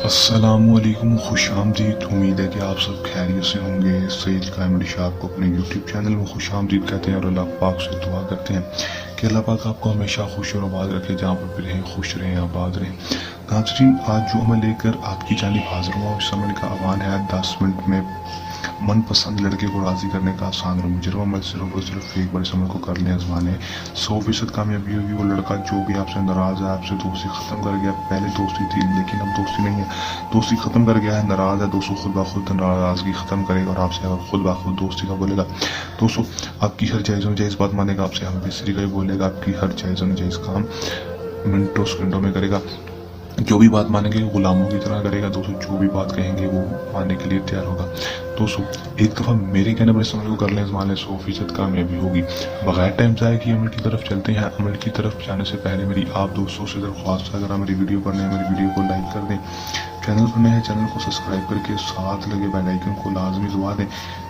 अस्सलामुअलैकुम, खुश आमदीद। उम्मीद है कि आप सब खैरियत से होंगे। सईद कामिल शाह आपको अपने यूट्यूब चैनल में खुश आमदीद कहते हैं और अल्लाह पाक से दुआ करते हैं कि अल्लाह पाक आपको हमेशा खुश और आबाद रखे, जहाँ पर भी रहें खुश रहें, आबाद रहें। नाज़रीन, आज जो अमल लेकर आपकी जानिब हाजिर हुआ उस अमल का आह्वान है 10 मिनट में मनपसंद लड़के को राज़ी करने का आसान और मुजरम अमल। सिर्फ और सिर्फ एक बार इस अमल को कर लें, आजमाने 100% कामयाबी होगी। वो लड़का जो भी आपसे नाराज़ है, आपसे दोस्ती ख़त्म कर गया, पहले दोस्ती थी लेकिन अब दोस्ती नहीं है, दोस्ती ख़त्म कर गया है, नाराज़ है, दोस्तों खुद ब खुद नाराज़गी ख़त्म करेगा और आपसे खुद ब खुद दोस्ती का बोलेगा। दोस्तों, आपकी हर जायज़ और जायज़ बात मानेगा, आपसे हम बेसरी का ही बोलेगा, आपकी हर जायज़ और जायज़ काम मिनटों सेकंडों में करेगा। जो भी बात मानेंगे गुलामों की तरह करेगा। दोस्तों, जो भी बात कहेंगे वो मानने के लिए तैयार होगा। दोस्तों, एक दफ़ा मेरे कहने पर इस अमल को कर लें, मान लें 100% कामयाबी होगी। बगैर टाइम ज़ाया किए अमल की तरफ चलते हैं। अमल की तरफ जाने से पहले मेरी आप दोस्तों से दरख्वास्त है, अगर आप मेरी वीडियो पर नए हैं मेरी वीडियो को लाइक कर दें, चैनल पर नए हैं चैनल को सब्सक्राइब करके साथ लगे बेल आइकन को लाजमी दबा दें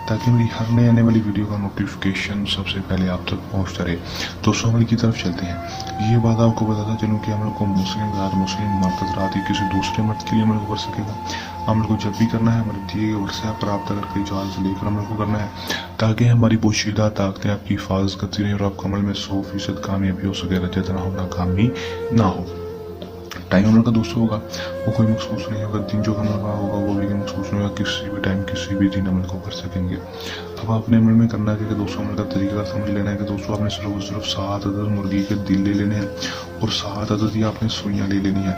ताकि मेरी हर नए आने वाली वीडियो का नोटिफिकेशन सबसे पहले आप तक पहुँचता रहे। दोस्तों, अमल की तरफ चलते हैं। ये बात आपको बताता चलूँ कि अमल को मुस्लिम गैर मुस्लिम मर्द हज़रात ही किसी दूसरे मर्द के लिए अमल को कर सकेगा। अमल को जब भी करना है हमारे दिए गए व्हाट्सएप पर रब्ता करके इजाज़त लेकर अमल को करना है ताकि हमारी पोशीदा ताकतें आपकी हिफाजत करती रहें और आपका अमल में 100% कामयाबी हो सके, रजत ना हो, नाकामी ना हो। टाइम अमल का दोस्तों होगा वो कोई मखसूस नहीं होगा, दिन जो अमल का होगा वो भी मखसूस नहीं होगा, किसी भी टाइम किसी भी दिन अमल को कर सकेंगे। अब आपने अमल में करना है कि दोस्तों अमल का तरीका समझ लेना है कि दोस्तों आपने सिर्फ 7 अदद मुर्गी के दिल ले लेने हैं और 7 अदद ही आपने सुइयाँ ले लेनी है।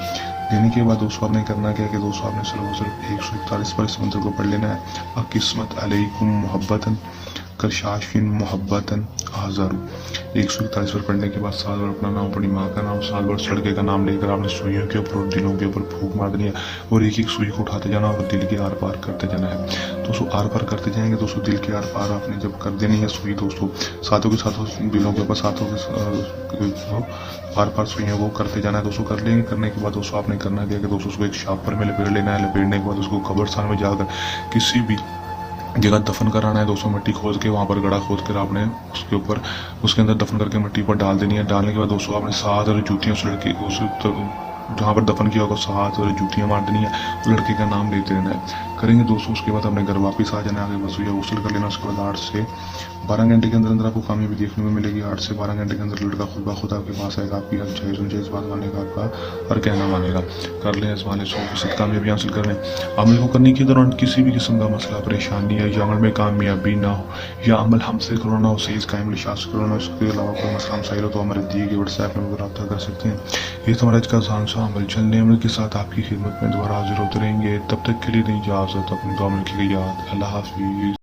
लेने के बाद दोस्तों आपने करना क्या है कि दोस्तों आपने सिर्फ 141 पर इस मंत्र को पढ़ लेना है। किस्मत अलैकुम मोहब्बतन करशाशिन मोहब्बतन आज़ारू। 141 पर पढ़ने के बाद 7 बार अपना नाम, अपनी माँ का नाम, 7 बार लड़के का नाम लेकर आपने सुइयों के ऊपर और दिलों के ऊपर फूंक मार देनी है और एक एक सुई को उठाते जाना और दिल के आर पार करते जाना है। दोस्तों, आर पार करते जाएंगे। दोस्तों, दिल के आर पार आपने जब कर देनी है सुई, दोस्तों साथों के साथों दिलों के ऊपर साथों के आर पार सुइयों को करते जाना है। दोस्तों, कर लेंगे। करने के बाद दोस्तों आपने करना क्या कि दोस्तों उसको एक शापर में लपेट लेना है। लपेटने के बाद उसको कब्रिस्तान में जाकर किसी भी जगह दफन कराना है। दोस्तों, मिट्टी खोद के वहाँ पर गड़ा खोद कर आपने उसके ऊपर उसके अंदर दफन करके मिट्टी पर डाल देनी है। डालने के बाद दोस्तों आपने 7 और जूतियाँ उस लड़के उस जहाँ पर दफन किया होगा 7 और जूतियाँ मार देनी है, लड़के का नाम लेते रहना है। करेंगे दोस्तों, उसके बाद अपने घर वापस आ जाना है, आगे बस या गसल कर लेना। उसके बाद 8 से 12 घंटे के अंदर आपको कामयाबी देखने को मिलेगी। 8 से 12 घंटे के अंदर लड़का खुद ब खुद आपके पास आएगा, आपकी हर जायज़ बात मानेगा, आपका हर कहना मानेगा। कर लें, आजमाने 100% कामयाबी हासिल कर लें। अमल को करने के दौरान किसी भी किस्म का मसला परेशानी है या अमल में कामयाबी ना हो या अमल हमसे करवाना हो, सही कायम शाह से करवाना हो, इसके अलावा कोई मसला मसाइल हो तो हमारे दिए गए व्हाट्सएप नंबर रब्ता कर सकते हैं। ये तो हमारा आज का आसान सा अमल। चलने अमल के साथ आपकी खिदमत में दोबारा हाजिर होते रहेंगे। तब तक के लिए नहीं इजाज़त, अपनी दुआ में रखिएगा याद। अल्लाह हाफिज़।